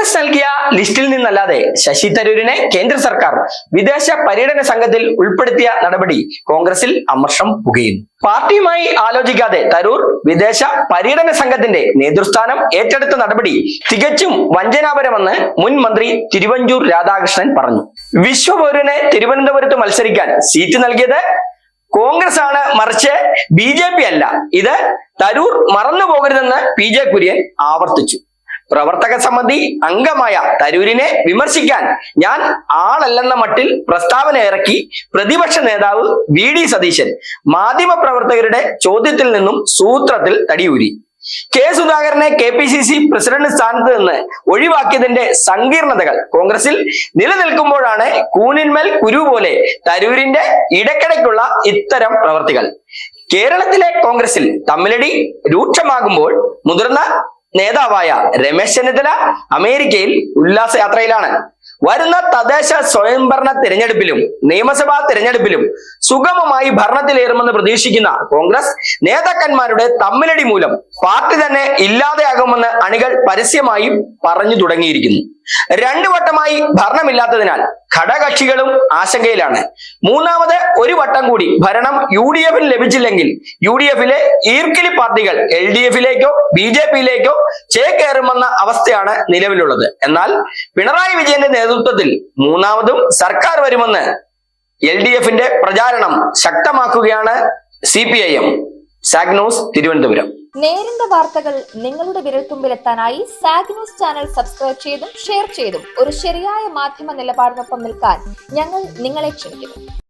കോൺഗ്രസ് നൽകിയ ലിസ്റ്റിൽ നിന്നല്ലാതെ ശശി തരൂരിനെ കേന്ദ്ര സർക്കാർ വിദേശ പര്യടന സംഘത്തിൽ ഉൾപ്പെടുത്തിയ നടപടി കോൺഗ്രസിൽ അമർഷം പുകയുന്നു. പാർട്ടിയുമായി ആലോചിക്കാതെ തരൂർ വിദേശ പര്യടന സംഘത്തിന്റെ നേതൃസ്ഥാനം ഏറ്റെടുത്ത നടപടി തികച്ചും വഞ്ചനാപരമെന്ന് മുൻ മന്ത്രി തിരുവഞ്ചൂർ രാധാകൃഷ്ണൻ പറഞ്ഞു. വിശ്വപൗരന് തിരുവനന്തപുരത്ത് മത്സരിക്കാൻ സീറ്റ് നൽകിയത് കോൺഗ്രസ് ആണ്, മറിച്ച് BJP അല്ല. ഇത് തരൂർ മറന്നു പോകരുതെന്ന് PJ കുര്യൻ ആവർത്തിച്ചു. പ്രവർത്തക സമിതി അംഗമായ തരൂരിനെ വിമർശിക്കാൻ ഞാൻ ആളല്ലെന്ന മട്ടിൽ പ്രസ്താവന ഇറക്കി പ്രതിപക്ഷ നേതാവ് VD സതീശൻ മാധ്യമ പ്രവർത്തകരുടെ ചോദ്യത്തിൽ നിന്നും സൂത്രത്തിൽ തടിയൂരി. K സുധാകരനെ KPCC പ്രസിഡന്റ് സ്ഥാനത്ത് നിന്ന് ഒഴിവാക്കിയതിന്റെ സങ്കീർണതകൾ കോൺഗ്രസിൽ നിലനിൽക്കുമ്പോഴാണ് കൂനിന്മേൽ കുരു പോലെ തരൂരിന്റെ ഇടയ്ക്കിടയ്ക്കുള്ള ഇത്തരം പ്രവർത്തികൾ. കേരളത്തിലെ കോൺഗ്രസിൽ തമ്മിലടി രൂക്ഷമാകുമ്പോൾ മുതിർന്ന നേതാവായ രമേശ് ചെന്നിത്തല അമേരിക്കയിൽ ഉല്ലാസയാത്രയിലാണ്. വരുന്ന തദ്ദേശ സ്വയംഭരണ തിരഞ്ഞെടുപ്പിലും നിയമസഭാ തിരഞ്ഞെടുപ്പിലും സുഗമമായി ഭരണത്തിലേറുമെന്ന് പ്രതീക്ഷിക്കുന്ന കോൺഗ്രസ് നേതാക്കന്മാരുടെ തമ്മിലടി മൂലം പാർട്ടി തന്നെ ഇല്ലാതെയാകുമെന്ന് അണികൾ പരസ്യമായി പറഞ്ഞു തുടങ്ങിയിരിക്കുന്നു. 2 വട്ടമായി ഭരണമില്ലാത്തതിനാൽ ഘടകകക്ഷികളും ആശങ്കയിലാണ്. മൂന്നാമത് ഒരു വട്ടം കൂടി ഭരണം UDFന് ലഭിച്ചില്ലെങ്കിൽ UDFിലെ ഈർക്കിലി പാർട്ടികൾ LDFിലേക്കോ BJPയിലേക്കോ ചേക്കേറുമെന്ന അവസ്ഥയാണ് നിലവിലുള്ളത്. എന്നാൽ പിണറായി വിജയന്റെ നേതൃത്വത്തിൽ മൂന്നാമതും സർക്കാർ വരുമെന്ന് LDFിന്റെ പ്രചാരണം ശക്തമാക്കുകയാണ് CPIM. Zag news, Thiruvananthapuram. നേരിന്റെ വാർത്തകൾ നിങ്ങളുടെ വിരൽത്തുമ്പിലെത്താനായി സാഗ് ന്യൂസ് ചാനൽ സബ്സ്ക്രൈബ് ചെയ്തും ഷെയർ ചെയ്തും ഒരു ശരിയായ മാധ്യമ നിലപാടിനൊപ്പം നിൽക്കാൻ ഞങ്ങൾ നിങ്ങളെ ക്ഷണിക്കുന്നു.